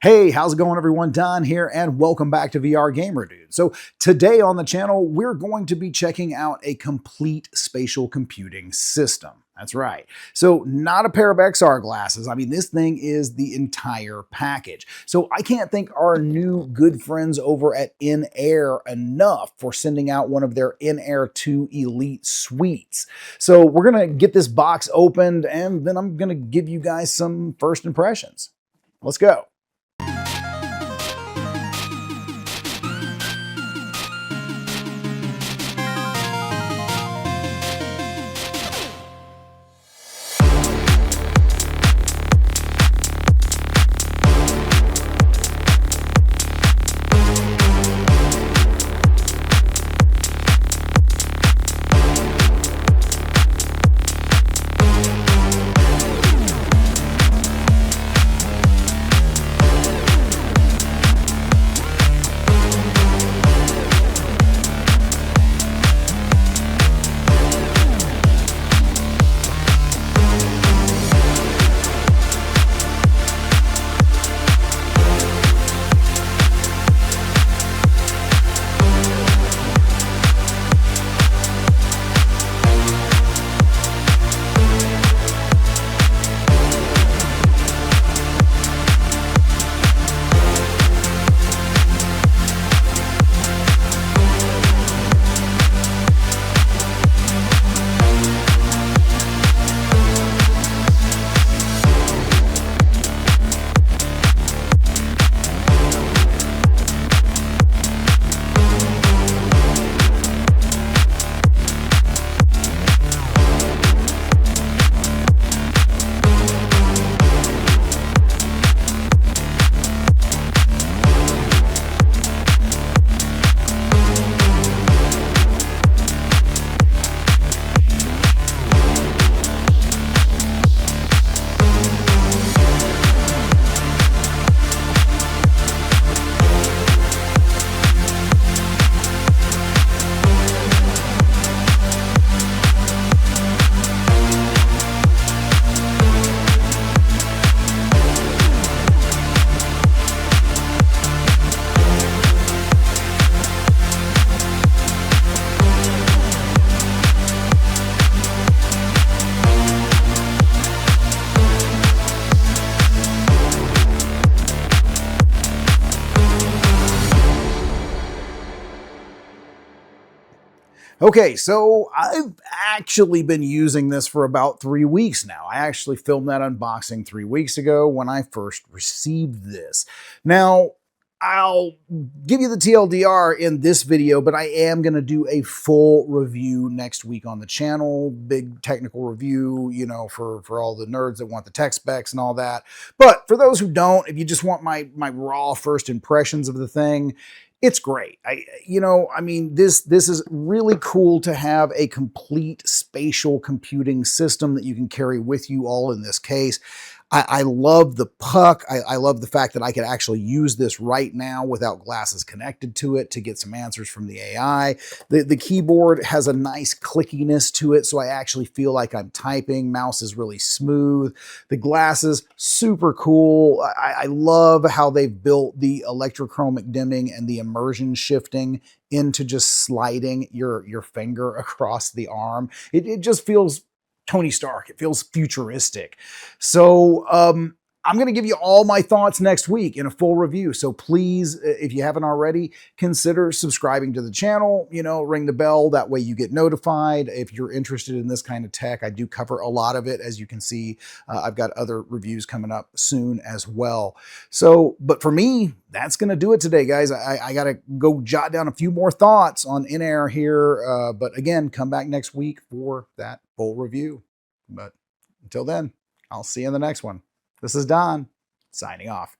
Hey, how's it going everyone? Don here and welcome back to VR Gamer Dude. So today on the channel, we're going to be checking out a complete spatial computing system. That's right. So not a pair of XR glasses. I mean, this thing is the entire package. So I can't thank our new good friends over at INAIR enough for sending out one of their INAIR 2 Elite suites. So we're going to get this box opened and then I'm going to give you guys some first impressions. Let's go. Okay, so I've actually been using this for about 3 weeks now. I actually filmed that unboxing 3 weeks ago when I first received this. Now, I'll give you the TLDR in this video, but I am going to do a full review next week on the channel. Big technical review, you know, for all the nerds that want the tech specs and all that. But for those who don't, if you just want my raw first impressions of the thing, it's great. I mean, this is really cool to have a complete spatial computing system that you can carry with you all in this case. I love the puck. I love the fact that I could actually use this right now without glasses connected to it to get some answers from the AI. The keyboard has a nice clickiness to it, so I actually feel like I'm typing. Mouse is really smooth. The glasses, super cool. I love how they've built the electrochromic dimming and the immersion shifting into just sliding your finger across the arm. It just feels Tony Stark. It feels futuristic. So I'm going to give you all my thoughts next week in a full review. So please, if you haven't already, consider subscribing to the channel, you know, ring the bell. That way you get notified. If you're interested in this kind of tech, I do cover a lot of it. As you can see, I've got other reviews coming up soon as well. So, but for me, that's going to do it today, guys. I got to go jot down a few more thoughts on INAIR here. But again, come back next week for that full review. But until then, I'll see you in the next one. This is Don, signing off.